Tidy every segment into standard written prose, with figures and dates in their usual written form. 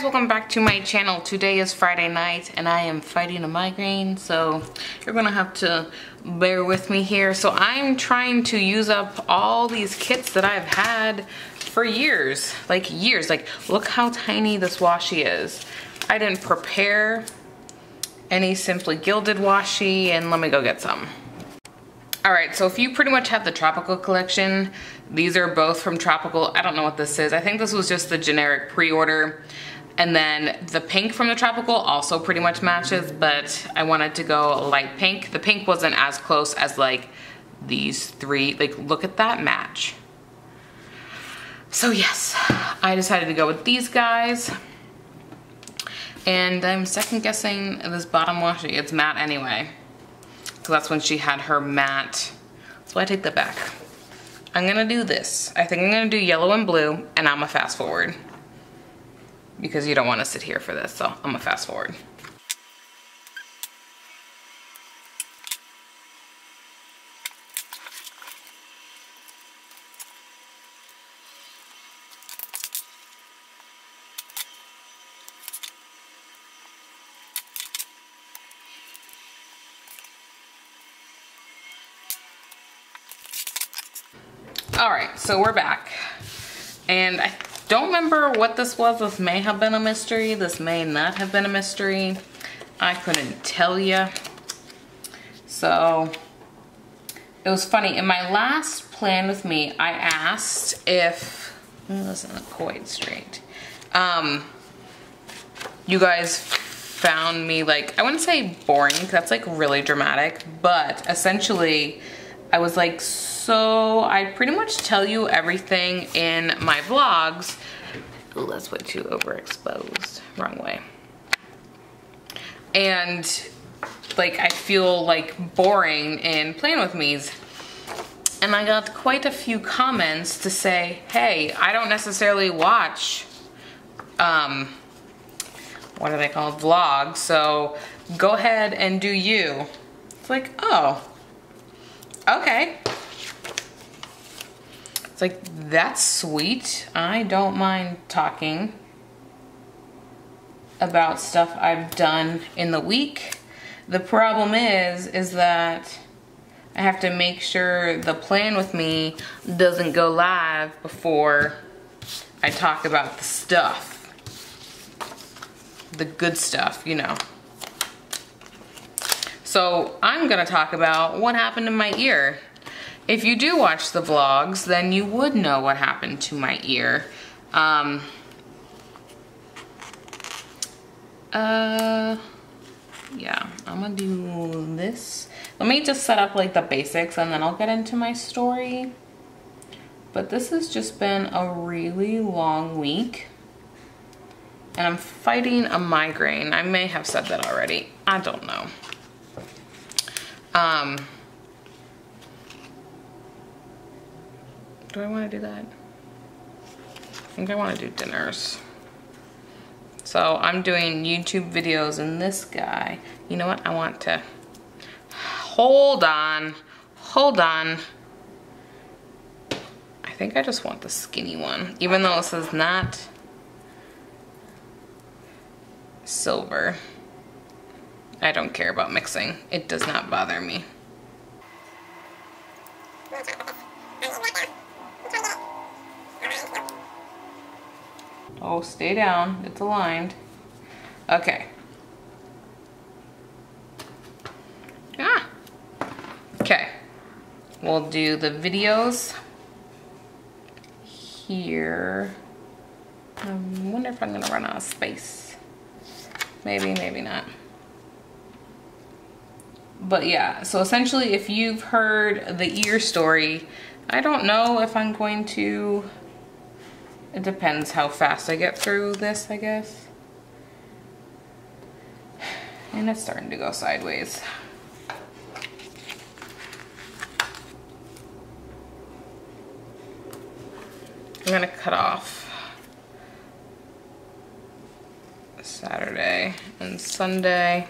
welcome back to my channel. Today is Friday night and I am fighting a migraine, so you're gonna have to bear with me here. So I'm trying to use up all these kits that I've had for years, like look how tiny this washi is. I didn't prepare any Simply Gilded washi, and let me go get some. Alright, so if you pretty much have the Tropical collection, these are both from Tropical. I don't know what this is. I think this was just the generic pre-order. And then the pink from the Tropical also pretty much matches, but I wanted to go light pink. The pink wasn't as close as like these three. Like, look at that match. So yes, I decided to go with these guys. And I'm second guessing this bottom washi. It's matte anyway. So that's when she had her matte. So I take that back. I'm gonna do this. I think I'm gonna do yellow and blue, and I'm gonna fast forward. Because you don't wanna sit here for this, so I'm gonna fast forward. All right, so we're back. And I don't remember what this was. This may have been a mystery. This may not have been a mystery. I couldn't tell you. So it was funny. In my last plan with me, I asked if, this isn't quite straight. You guys found me like, I wouldn't say boring, 'cause that's like really dramatic, but essentially I was like, so I pretty much tell you everything in my vlogs. Oh, that's way too overexposed. Wrong way. And like, I feel like boring in Plan With Me's. And I got quite a few comments to say, hey, I don't necessarily watch, what are they called? Vlogs. So go ahead and do you. It's like, oh, okay. It's like, that's sweet. I don't mind talking about stuff I've done in the week. The problem is that I have to make sure the Plan With Me doesn't go live before I talk about the stuff. The good stuff, you know. So I'm gonna talk about what happened in my ear. If you do watch the vlogs, then you would know what happened to my ear. Yeah, I'm gonna do this. Let me just set up like the basics and then I'll get into my story. But this has just been a really long week. And I'm fighting a migraine. I may have said that already. I don't know. Do I want to do that? I think I want to do dinners. So I'm doing YouTube videos and this guy, you know what? I want to, hold on. I think I just want the skinny one, even though this is not silver. I don't care about mixing. It does not bother me. Oh, stay down. It's aligned. Okay. Ah. Okay. We'll do the videos here. I wonder if I'm gonna run out of space. Maybe, maybe not. But yeah, so essentially if you've heard the ear story, I don't know if I'm going to, it depends how fast I get through this, I guess. And it's starting to go sideways. I'm gonna cut off Saturday and Sunday.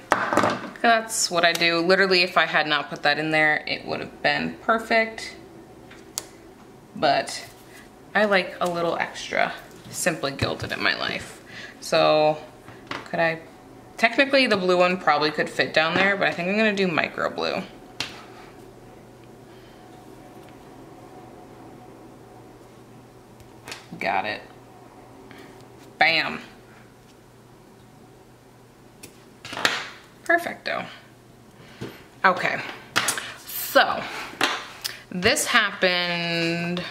That's what I do. Literally, if I had not put that in there, it would have been perfect. But I like a little extra Simply Gilded in my life. So could I, technically the blue one probably could fit down there, but I think I'm gonna do micro blue. Got it. Bam. Perfecto. Okay, so this happened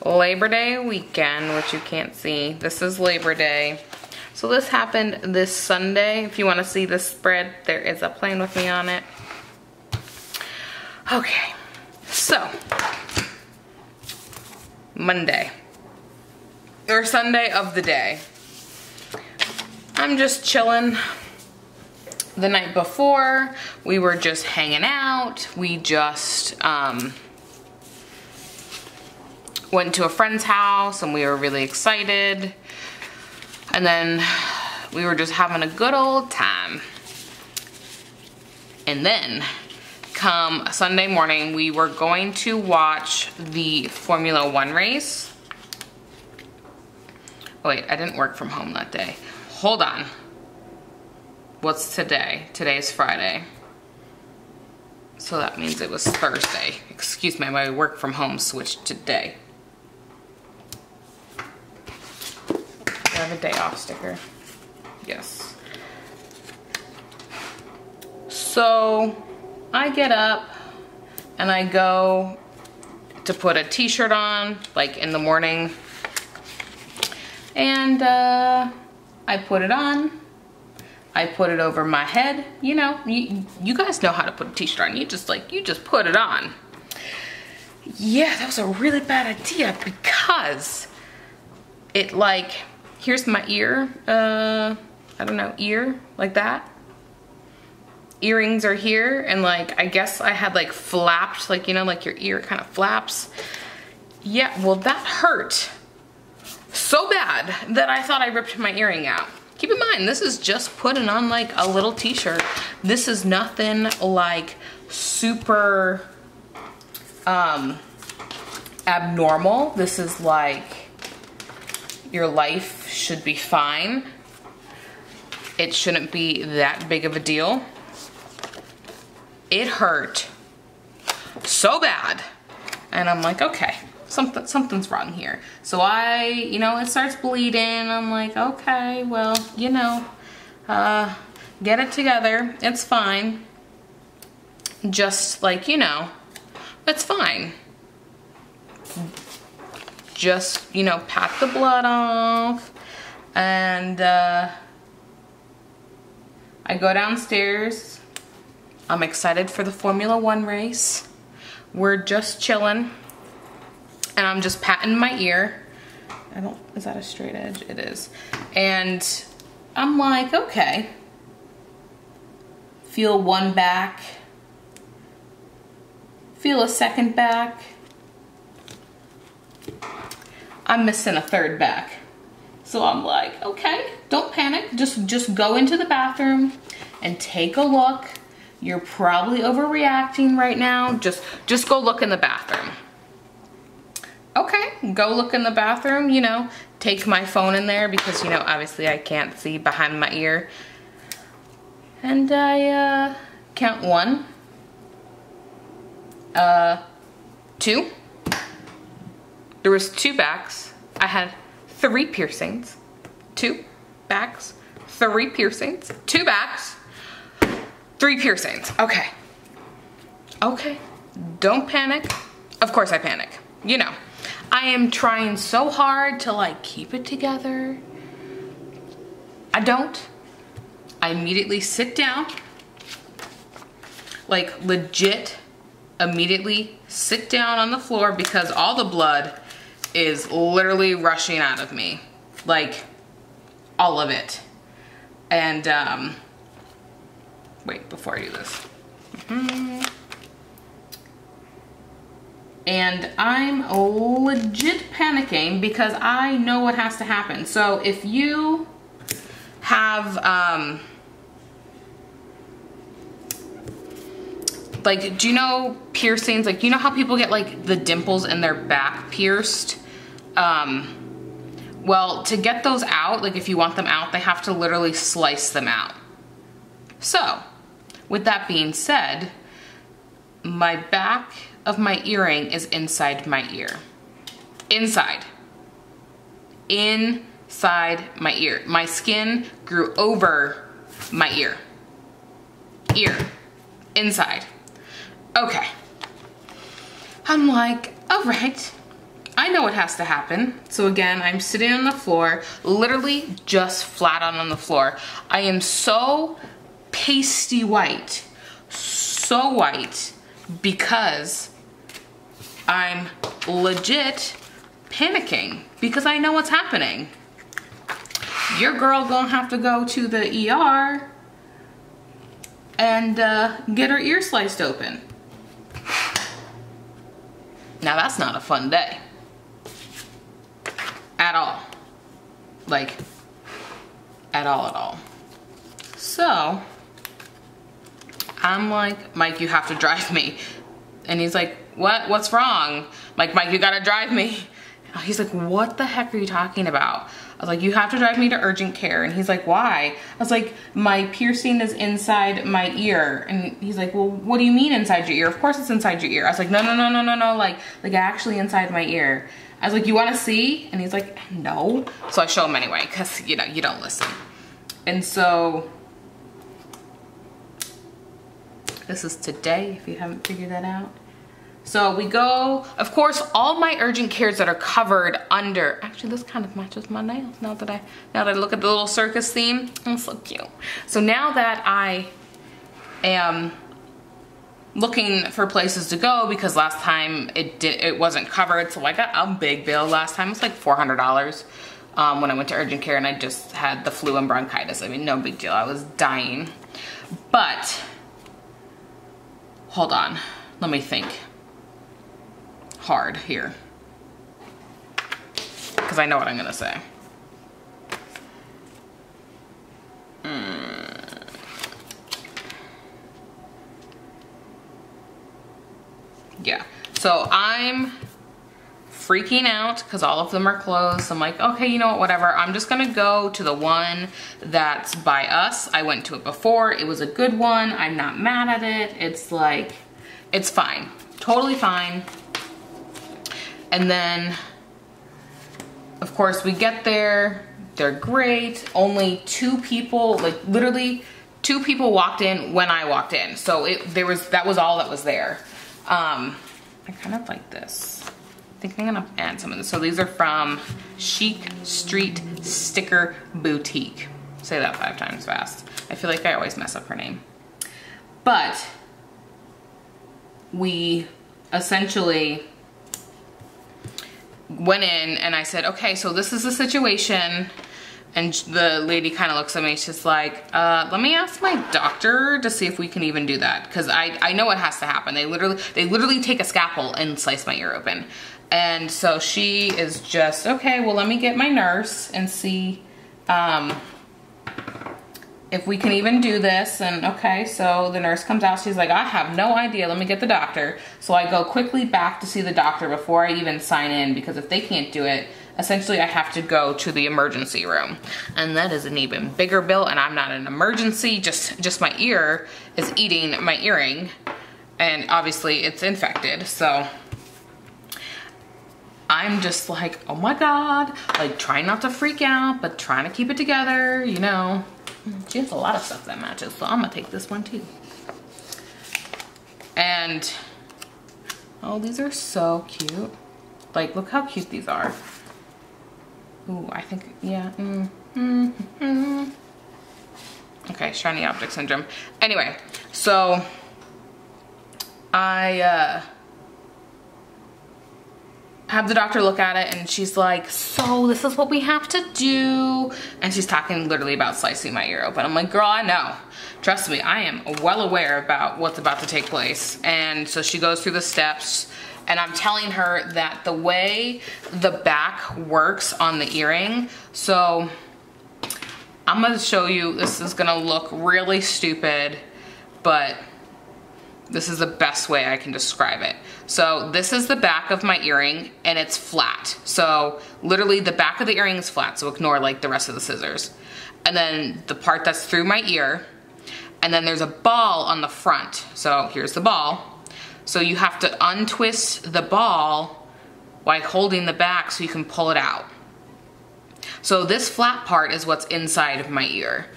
Labor Day weekend, which you can't see. This is Labor Day. So this happened this Sunday. If you want to see this spread, there is a plan with me on it. Okay, so Monday, or Sunday of the day. I'm just chilling. The night before, we were just hanging out. We just went to a friend's house and we were really excited. And then we were just having a good old time. And then come Sunday morning, we were going to watch the Formula One race. Oh, wait, I didn't work from home that day. Hold on. What's today? Today's Friday. So that means it was Thursday. Excuse me, my work from home switched to day. I have a day off sticker. Yes. So I get up and I go to put a t-shirt on, like in the morning. And I put it on. I put it over my head. You know, you guys know how to put a t-shirt on. You just put it on. Yeah, that was a really bad idea because it like, here's my ear, I don't know, ear, like that. Earrings are here, and like, I guess I had like flapped, like, you know, like your ear kind of flaps. Yeah, well that hurt so bad that I thought I ripped my earring out. Keep in mind, this is just putting on like a little t-shirt. This is nothing like super abnormal. This is like, your life should be fine. It shouldn't be that big of a deal. It hurt so bad. And I'm like, okay, something's wrong here. So you know, it starts bleeding. I'm like, okay, well, you know, get it together. It's fine. Just like, you know, it's fine. Just, you know, pat the blood off. And I go downstairs. I'm excited for the Formula One race. We're just chilling. And I'm just patting my ear. Is that a straight edge? It is. And I'm like, okay. Feel one back. Feel a second back. I'm missing a third back. So I'm like, okay, don't panic. Just go into the bathroom and take a look. You're probably overreacting right now. Just go look in the bathroom. Okay, go look in the bathroom, you know, take my phone in there because, you know, obviously I can't see behind my ear. And I count 1, 2. There was 2 backs. I had 3 piercings. 2 backs, 3 piercings, 2 backs, 3 piercings. Okay. Okay. Don't panic. Of course I panic. You know. I am trying so hard to like keep it together. I don't. I immediately sit down. Like legit immediately sit down on the floor because all the blood is literally rushing out of me. Like all of it. And wait, before I do this. And I'm legit panicking because I know what has to happen. So if you have, like, do you know piercings? Like, you know how people get like the dimples in their back pierced? Well, to get those out, like if you want them out, they have to literally slice them out. So, with that being said, my back of my earring is inside my ear. Inside my ear. My skin grew over my ear. Inside. Okay. I'm like, all right, I know what has to happen. So again, I'm sitting on the floor, literally just flat on the floor. I am so pasty white, so white, because I'm legit panicking because I know what's happening. Your girl gonna have to go to the ER and get her ear sliced open. Now that's not a fun day. At all. Like, at all. So, I'm like, Mike, you have to drive me. And he's like, what? What's wrong? I'm like, Mike, you gotta drive me. He's like, what the heck are you talking about? I was like, you have to drive me to urgent care. And he's like, why? I was like, my piercing is inside my ear. And he's like, well, what do you mean inside your ear? Of course it's inside your ear. I was like, no, like actually inside my ear. I was like, you wanna see? And he's like, no. So I show him anyway, cause you know, you don't listen. And so, this is today, if you haven't figured that out. So we go, of course, all my urgent cares that are covered under, actually this kind of matches my nails now that I look at the little circus theme. It's so cute. So now that I am looking for places to go, because last time it wasn't covered, so I got a big bill last time. It was like $400 when I went to urgent care and I just had the flu and bronchitis. I mean, no big deal, I was dying. But, hold on, let me think hard here, because I know what I'm gonna say. Yeah, so I'm freaking out because all of them are closed. I'm like, okay, you know what, whatever. I'm just gonna go to the one that's by us. I went to it before. It was a good one. I'm not mad at it. It's like, it's fine, totally fine. And then, of course, we get there, they're great. Only 2 people, like literally 2 people walked in when I walked in. So that was all that was there. I kind of like this. I think I'm gonna add some of this. So these are from Chic Street Sticker Boutique. Say that 5 times fast. I feel like I always mess up her name. But we essentially went in and I said, okay, so this is the situation. And the lady kind of looks at me, she's like, let me ask my doctor to see if we can even do that. Cause I know what has to happen. They literally take a scalpel and slice my ear open. And so she is just, okay, well, let me get my nurse and see if we can even do this. And okay, so the nurse comes out, she's like, I have no idea, let me get the doctor. So I go quickly back to see the doctor before I even sign in, because if they can't do it, essentially I have to go to the emergency room. And that is an even bigger bill, and I'm not an emergency, just my ear is eating my earring, and obviously it's infected. So I'm just like, oh my God, like trying not to freak out, but trying to keep it together, you know. She has a lot of stuff that matches, so I'm gonna take this one too. And, oh, these are so cute. Like, look how cute these are. Ooh, I think, yeah. Okay, shiny object syndrome. Anyway, so I have the doctor look at it, and she's like, so this is what we have to do. And she's talking literally about slicing my ear open. I'm like, girl, I know. Trust me, I am well aware about what's about to take place. And so she goes through the steps, and I'm telling her that the way the back works on the earring, so I'm gonna show you, this is gonna look really stupid, but this is the best way I can describe it. So this is the back of my earring and it's flat. So literally the back of the earring is flat, so ignore like the rest of the scissors. And then the part that's through my ear, and then there's a ball on the front. So here's the ball. So you have to untwist the ball while holding the back so you can pull it out. So this flat part is what's inside of my ear.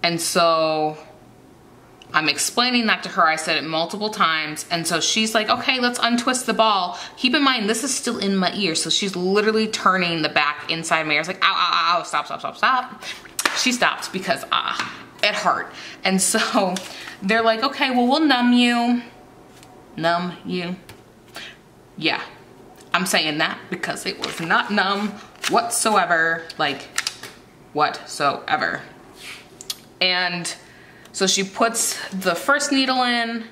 And so I'm explaining that to her. I said it multiple times. And so she's like, okay, let's untwist the ball. Keep in mind, this is still in my ear. So she's literally turning the back inside my ear. It's like, ow, ow, ow, stop, stop, stop, stop. She stopped because, it hurt. And so they're like, okay, well, we'll numb you. Numb you. Yeah, I'm saying that because it was not numb whatsoever. Like, whatsoever. And so she puts the first needle in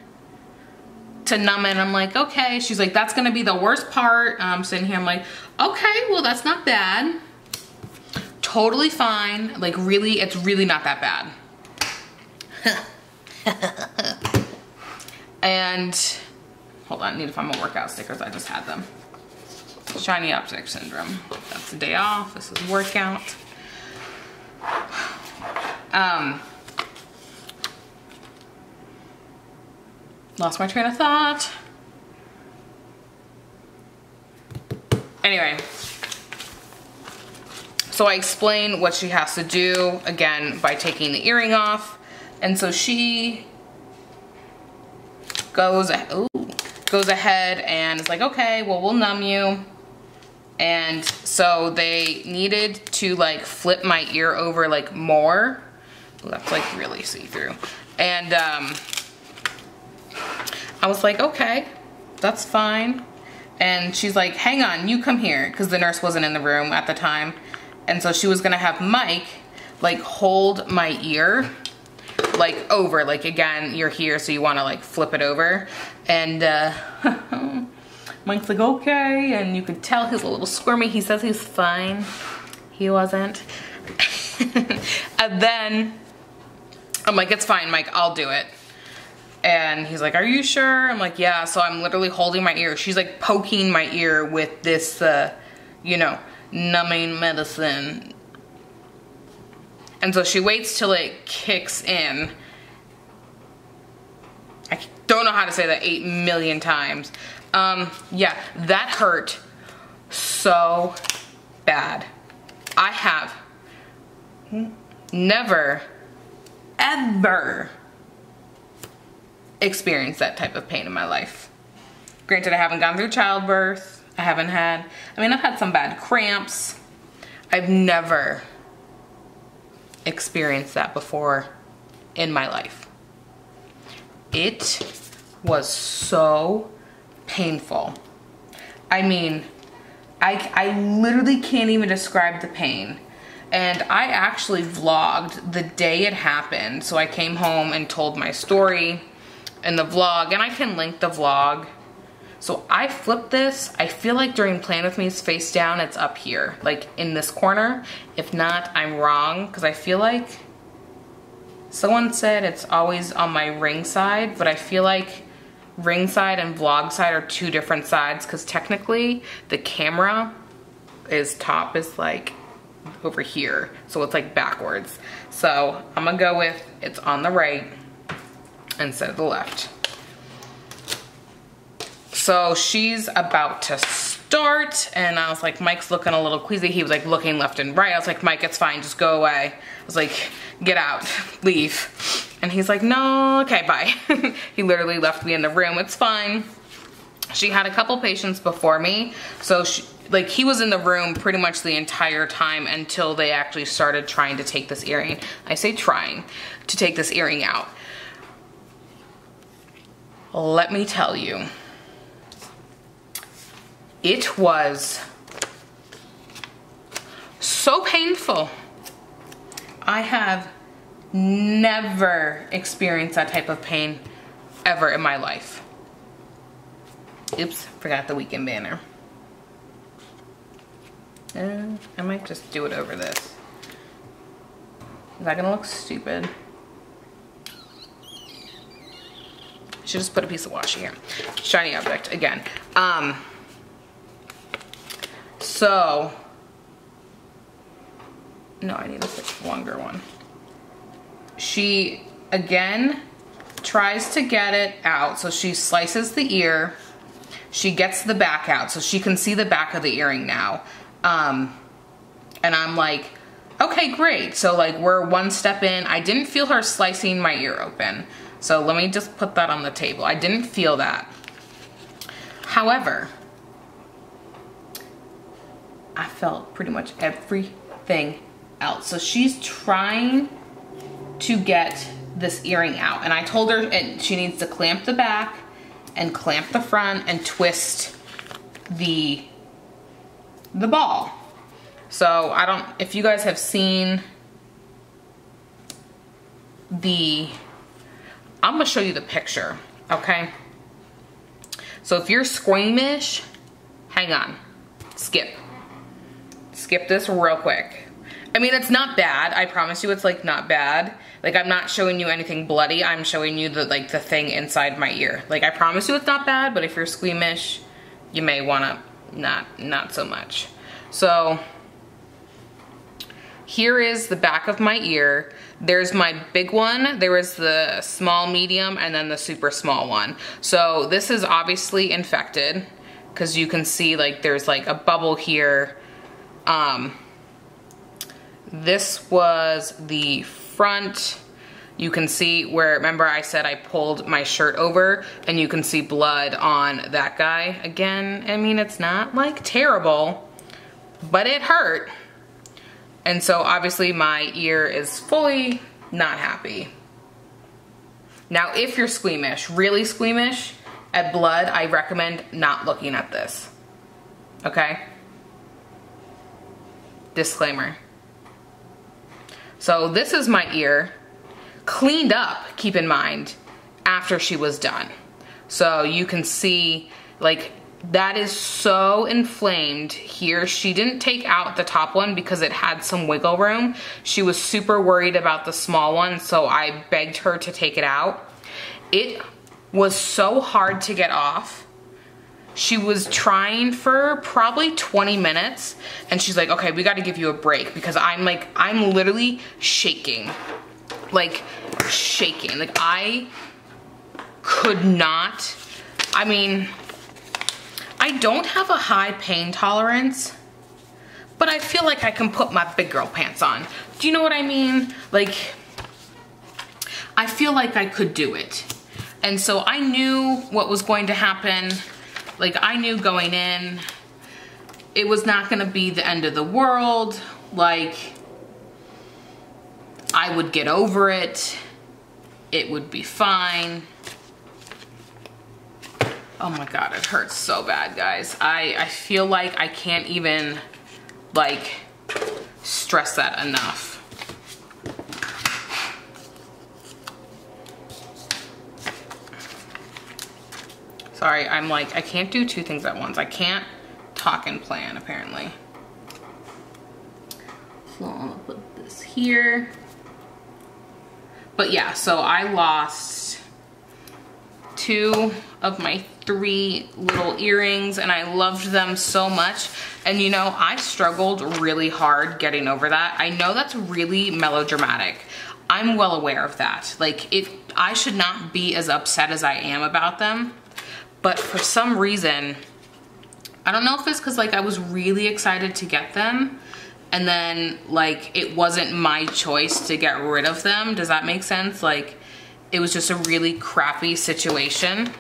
to numb it. I'm like, okay. She's like, that's gonna be the worst part. I'm sitting here, I'm like, okay, well, that's not bad. Totally fine. Like, really, it's really not that bad. And hold on, I need to find my workout stickers. I just had them. Shiny object syndrome. That's the day off. This is workout. Lost my train of thought. Anyway, so I explain what she has to do, again, by taking the earring off. And so she goes ahead and is like, okay, well, we'll numb you. And so they needed to like flip my ear over like more. Ooh, that's like really see-through. And I was like, okay, that's fine. And she's like, hang on, you come here, because the nurse wasn't in the room at the time. And so she was gonna have Mike like hold my ear like over, like again, you're here, so you wanna like flip it over. And Mike's like, okay, and you could tell he's a little squirmy. He says he's fine. He wasn't. And then I'm like, it's fine, Mike, I'll do it. And he's like, are you sure? I'm like, yeah. So I'm literally holding my ear. She's like poking my ear with this, you know, numbing medicine. And so she waits till it kicks in. I don't know how to say that 8 million times. Yeah, that hurt so bad. I have never, ever experienced that type of pain in my life. Granted, I haven't gone through childbirth. I haven't had, I mean, I've had some bad cramps. I've never experienced that before in my life. It was so painful. I mean, I literally can't even describe the pain. And I actually vlogged the day it happened. So I came home and told my story in the vlog, and I can link the vlog. So I flipped this. I feel like during Plan With Me's face down, it's up here, like in this corner. If not, I'm wrong, because I feel like someone said it's always on my ring side, but I feel like ring side and vlog side are two different sides, because technically the camera is top is like over here, so it's like backwards. So I'm gonna go with it's on the right instead of the left. So she's about to start, and I was like, Mike's looking a little queasy. He was like looking left and right. I was like, Mike, it's fine, just go away. I was like, get out, leave. And he's like, no, okay, bye. He literally left me in the room. It's fine. She had a couple patients before me, so he was in the room pretty much the entire time until they actually started trying to take this earring. I say trying to take this earring out. Let me tell you, it was so painful. I have never experienced that type of pain ever in my life. Oops, forgot the weekend banner. I might just do it over this. Is that gonna look stupid? should just put a piece of washi here. Shiny object again. So, no, I need a longer one. She, again, tries to get it out. So she slices the ear. She gets the back out so she can see the back of the earring now. And I'm like, okay, great. So like we're one step in. I didn't feel her slicing my ear open. So let me just put that on the table. I didn't feel that. However, I felt pretty much everything else. So she's trying to get this earring out. And I told her she needs to clamp the back and clamp the front and twist the ball. So I don't, if you guys have seen I'm gonna show you the picture, okay? So if you're squeamish, hang on, skip this real quick. I mean, it's not bad. I promise you it's like not bad. Like I'm not showing you anything bloody. I'm showing you the thing inside my ear. Like I promise you it's not bad, but if you're squeamish, you may wanna not so much. So here is the back of my ear. There's my big one. There is the small, medium, and then the super small one. So this is obviously infected because you can see like there's like a bubble here. This was the front. You can see where, remember I said I pulled my shirt over and you can see blood on that guy. Again, I mean, it's not like terrible, but it hurt. And so obviously my ear is fully not happy. Now, if you're squeamish, really squeamish at blood, I recommend not looking at this, okay? Disclaimer. So this is my ear, cleaned up, keep in mind, after she was done. So you can see, like, that is so inflamed here. She didn't take out the top one because it had some wiggle room. She was super worried about the small one, so I begged her to take it out. It was so hard to get off. She was trying for probably 20 minutes and she's like, okay, we got to give you a break because I'm literally shaking. Like shaking. Like I could not, I mean, I don't have a high pain tolerance, but I feel like I can put my big girl pants on. Do you know what I mean? Like, I feel like I could do it. And so I knew what was going to happen. Like I knew going in, it was not gonna be the end of the world. Like I would get over it. It would be fine. Oh my God, it hurts so bad, guys. I feel like I can't even like stress that enough. Sorry, I'm like, I can't do two things at once. I can't talk and plan, apparently. So I'm gonna put this here. But yeah, so I lost 2 of my 3 little earrings and I loved them so much. And you know, I struggled really hard getting over that. I know that's really melodramatic. I'm well aware of that. Like, I should not be as upset as I am about them. But for some reason, I don't know if it's because like I was really excited to get them and then like it wasn't my choice to get rid of them. Does that make sense? Like it was just a really crappy situation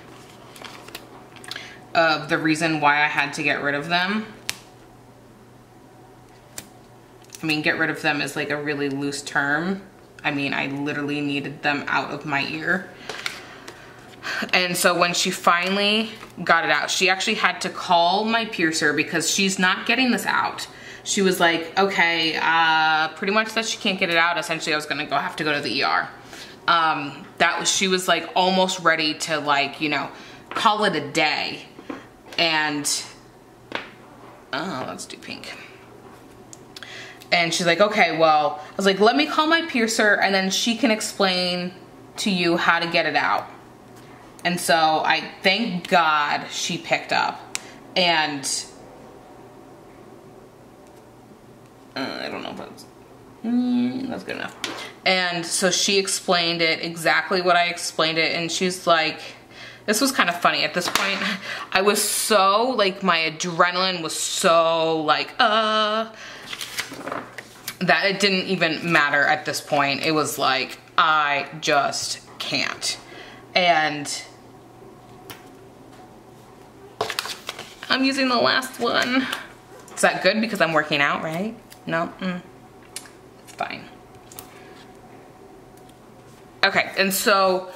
of the reason why I had to get rid of them. I mean, get rid of them is like a really loose term. I mean, I literally needed them out of my ear. And so when she finally got it out, she actually had to call my piercer because she's not getting this out. She was like, okay, pretty much that she can't get it out. Essentially, I was gonna have to go to the ER. She was like almost ready to like, you know, call it a day. And, oh, let's do pink. And she's like, okay, well, I was like, let me call my piercer and then she can explain to you how to get it out. And so I thank God she picked up. And I don't know if that's good enough. And so she explained it exactly what I explained it, and she's like, this was kind of funny at this point. I was so like, my adrenaline was so like, that it didn't even matter at this point. It was like, I just can't. And I'm using the last one. Is that good because I'm working out, right? No? It's fine. Okay, and so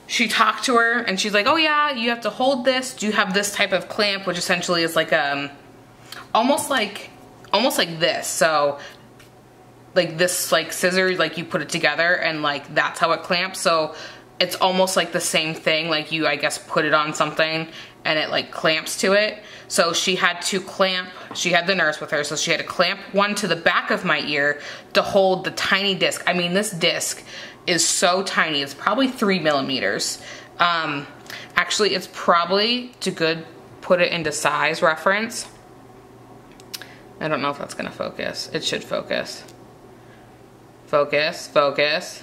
she talked to her and she's like, oh yeah, you have to hold this. Do you have this type of clamp, which essentially is like almost like this. So like this like scissors, like you put it together and like that's how it clamps. So it's almost like the same thing, like you, I guess, put it on something and it like clamps to it. So she had to clamp, she had the nurse with her, so she had to clamp one to the back of my ear to hold the tiny disc. I mean, this disc is so tiny, it's probably 3 millimeters. Actually, it's probably, to put it into size reference. I don't know if that's gonna focus. It should focus. Focus, focus.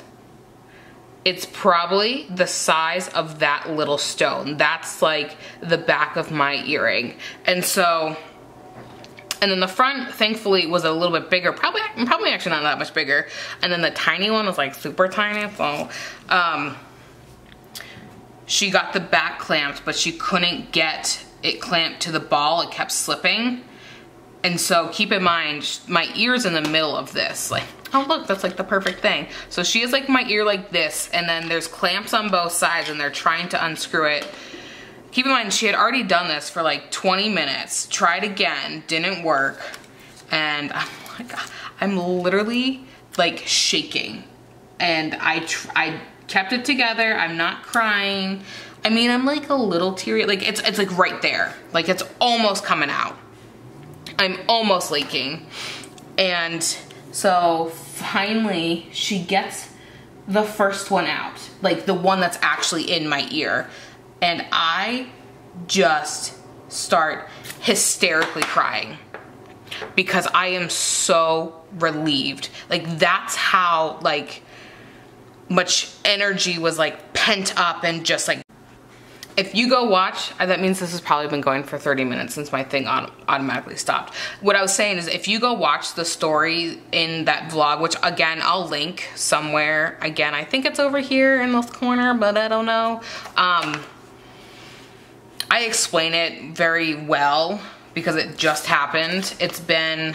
It's probably the size of that little stone. That's like the back of my earring. And so, and then the front, thankfully, was a little bit bigger. Probably actually not that much bigger. And then the tiny one was like super tiny. So, she got the back clamped, but she couldn't get it clamped to the ball. It kept slipping. And so keep in mind, my ear's in the middle of this. Like, oh look, that's like the perfect thing. So she has like my ear like this, and then there's clamps on both sides and they're trying to unscrew it. Keep in mind, she had already done this for like 20 minutes, tried again, didn't work. And I'm like, I'm literally like shaking. And I kept it together, I'm not crying. I mean, I'm like a little teary, like it's like right there. Like it's almost coming out. I'm almost leaking. And so finally she gets the first one out, like the one that's actually in my ear. And I just start hysterically crying because I am so relieved. Like that's how like much energy was like pent up and just like, if you go watch, that means this has probably been going for 30 minutes since my thing automatically stopped. What I was saying is if you go watch the story in that vlog, which again, I'll link somewhere. Again, I think it's over here in this corner, but I don't know. I explain it very well because it just happened. It's been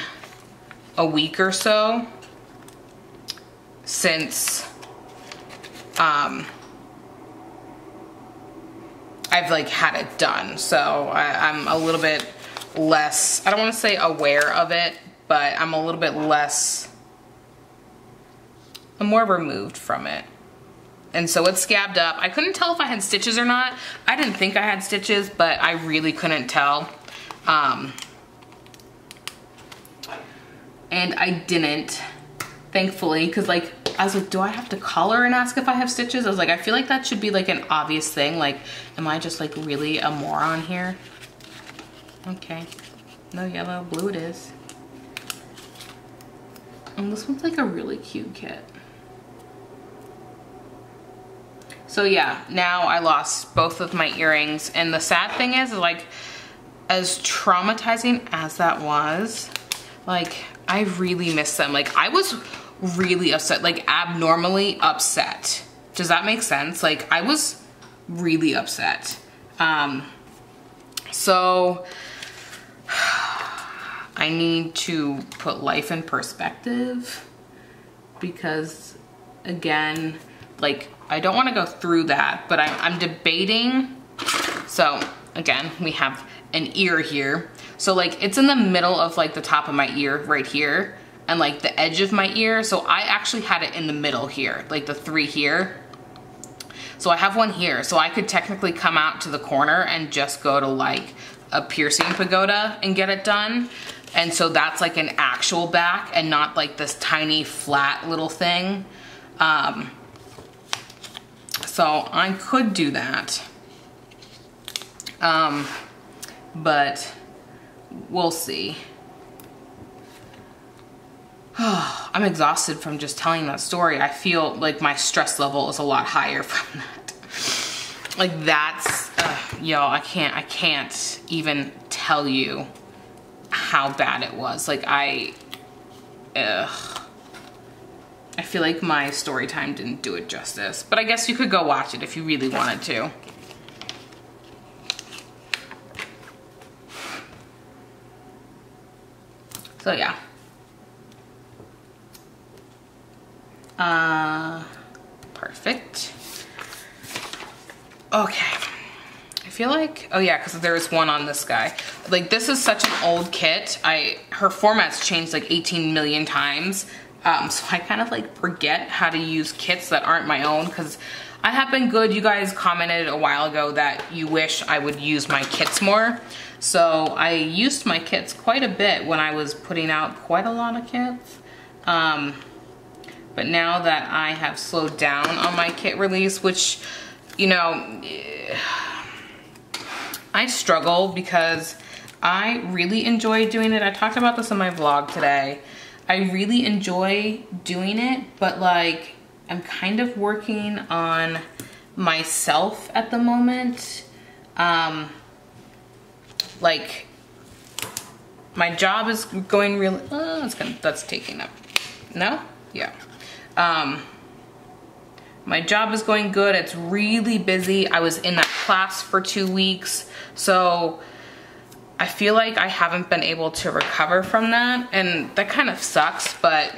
a week or so since I've like had it done. So I'm a little bit less, I don't want to say aware of it, but I'm a little bit less, I'm more removed from it. And so it's scabbed up. I couldn't tell if I had stitches or not. I didn't think I had stitches, but I really couldn't tell. And I didn't, thankfully, because like, I was like, do I have to color and ask if I have stitches? I was like, I feel like that should be like an obvious thing. Like, am I just like really a moron here? Okay, no yellow, blue it is. And this one's like a really cute kit. So yeah, now I lost both of my earrings. And the sad thing is like, as traumatizing as that was, like I really miss them. Like I was really upset, like abnormally upset. Does that make sense? Like I was really upset. So I need to put life in perspective because again, like I don't want to go through that, but I'm debating. So again, we have an ear here. So like it's in the middle of like the top of my ear right here and like the edge of my ear. So I actually had it in the middle here, like the 3 here. So I have one here. So I could technically come out to the corner and just go to like a piercing pagoda and get it done. And so that's like an actual back and not like this tiny flat little thing. So I could do that. But we'll see. I'm exhausted from just telling that story. I feel like my stress level is a lot higher from that. Like that's, y'all, I can't even tell you how bad it was. Like I feel like my story time didn't do it justice, but I guess you could go watch it if you really wanted to. So yeah. Perfect. Okay. I feel like, oh yeah, because there's one on this guy. Like this is such an old kit. Her format's changed like 18 million times. So I kind of like forget how to use kits that aren't my own, because I have been good. You guys commented a while ago that you wish I would use my kits more. So I used my kits quite a bit when I was putting out quite a lot of kits. But now that I have slowed down on my kit release, which, you know, I struggle because I really enjoy doing it. I talked about this in my vlog today. I really enjoy doing it, but like I'm kind of working on myself at the moment. Like my job is going really, that's taking up, no? Yeah. My job is going good. It's really busy. I was in that class for 2 weeks. So I feel like I haven't been able to recover from that, and that kind of sucks, but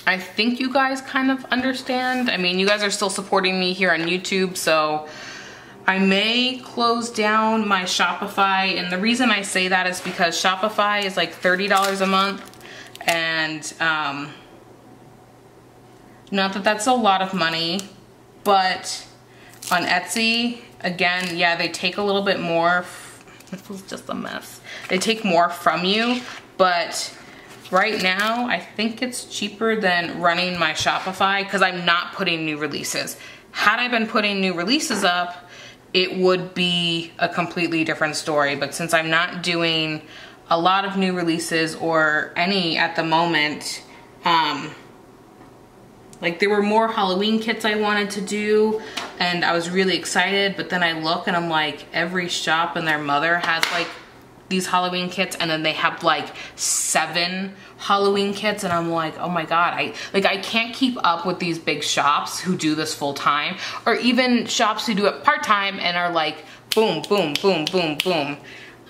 I think you guys kind of understand. I mean, you guys are still supporting me here on YouTube, so I may close down my Shopify, and the reason I say that is because Shopify is like $30 a month, and not that that's a lot of money, but on Etsy, again, yeah, they take a little bit more. This was just a mess. They take more from you, but right now, I think it's cheaper than running my Shopify because I'm not putting new releases. Had I been putting new releases up, it would be a completely different story. But since I'm not doing a lot of new releases or any at the moment, like there were more Halloween kits I wanted to do and I was really excited, but then I look and I'm like, every shop and their mother has like these Halloween kits, and then they have like 7 Halloween kits, and I'm like, oh my God, I can't keep up with these big shops who do this full time, or even shops who do it part time and are like, boom, boom, boom, boom, boom.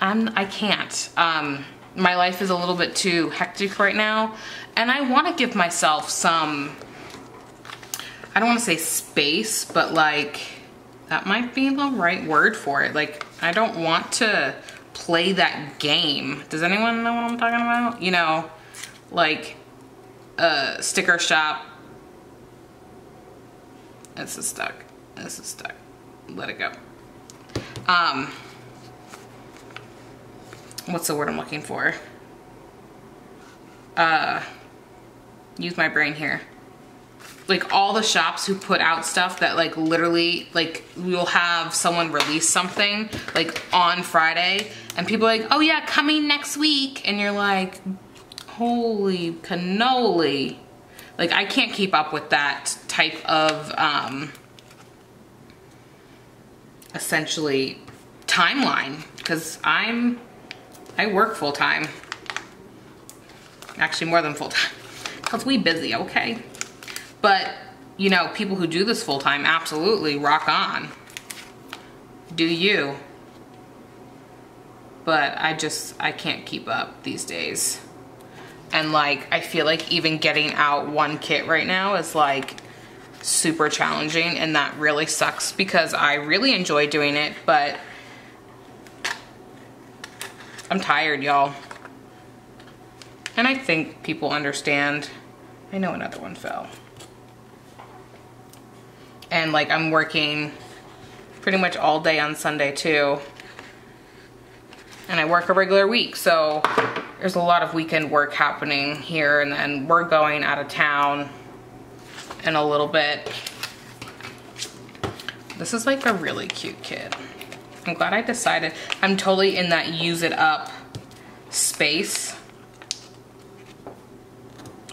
I can't. My life is a little bit too hectic right now, and I want to give myself some, I don't want to say space, but like, that might be the right word for it. Like, I don't want to play that game. Does anyone know what I'm talking about? You know, like a sticker shop. This is stuck. This is stuck. Let it go. What's the word I'm looking for? Use my brain here. Like all the shops who put out stuff that like literally, like we'll have someone release something like on Friday and people are like, oh yeah, coming next week. And you're like, holy cannoli. Like I can't keep up with that type of essentially timeline, because I work full time. Actually more than full time, because we busy, okay? But, you know, people who do this full time, absolutely rock on. Do you? But I can't keep up these days. And like, I feel like even getting out one kit right now is like super challenging, and that really sucks because I really enjoy doing it, but I'm tired, y'all. And I think people understand. I know another one fell. And like I'm working pretty much all day on Sunday too. And I work a regular week, so there's a lot of weekend work happening here, and then we're going out of town in a little bit. This is like a really cute kit. I'm glad I decided. I'm totally in that use it up space.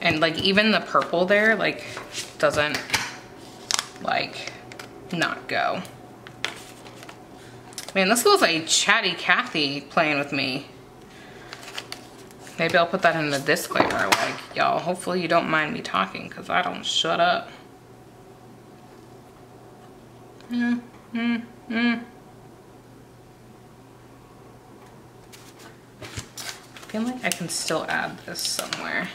And like even the purple there, like doesn't like not go. Man, this feels like Chatty Cathy playing with me. Maybe I'll put that in the disclaimer, like, y'all, hopefully you don't mind me talking because I don't shut up. I feel like I can still add this somewhere.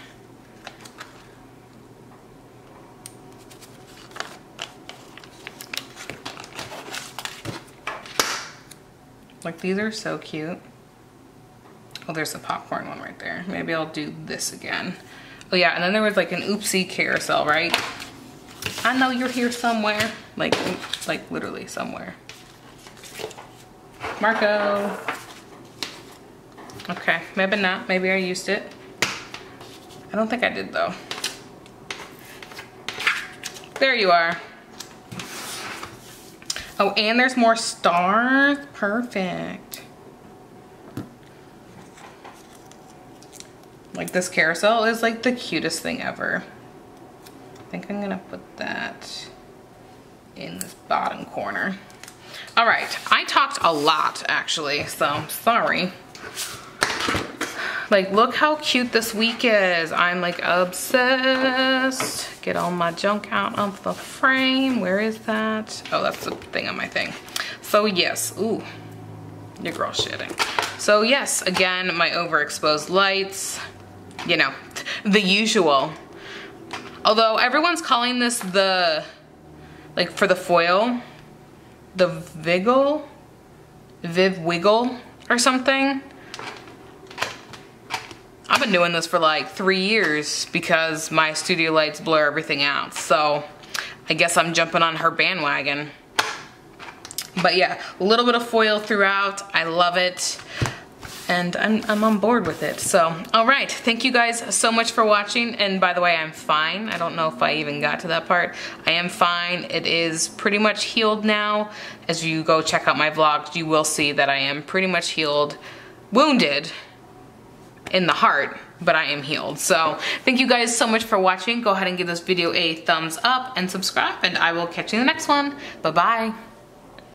Like, these are so cute. Oh, there's the popcorn one right there. Maybe I'll do this again. Oh yeah, and then there was like an oopsie carousel, right? I know you're here somewhere. Like literally somewhere. Marco. Okay, maybe not. Maybe I used it. I don't think I did though. There you are. Oh, and there's more stars. Perfect. Like this carousel is like the cutest thing ever. I think I'm gonna put that in this bottom corner. All right, I talked a lot actually, so sorry. Like, look how cute this week is. I'm like obsessed. Get all my junk out of the frame. Where is that? Oh, that's the thing on my thing. So yes, ooh, your girl shitting. So yes, again, my overexposed lights, you know, the usual. Although everyone's calling this the, like for the foil, the Viv Wiggle or something. I've been doing this for like 3 years because my studio lights blur everything out. So I guess I'm jumping on her bandwagon. But yeah, a little bit of foil throughout. I love it. And I'm on board with it. So, all right. Thank you guys so much for watching. And by the way, I'm fine. I don't know if I even got to that part. I am fine. It is pretty much healed now. As you go check out my vlogs, you will see that I am pretty much healed. Wounded in the heart, but I am healed. So thank you guys so much for watching. Go ahead and give this video a thumbs up and subscribe, and I will catch you in the next one. Bye-bye.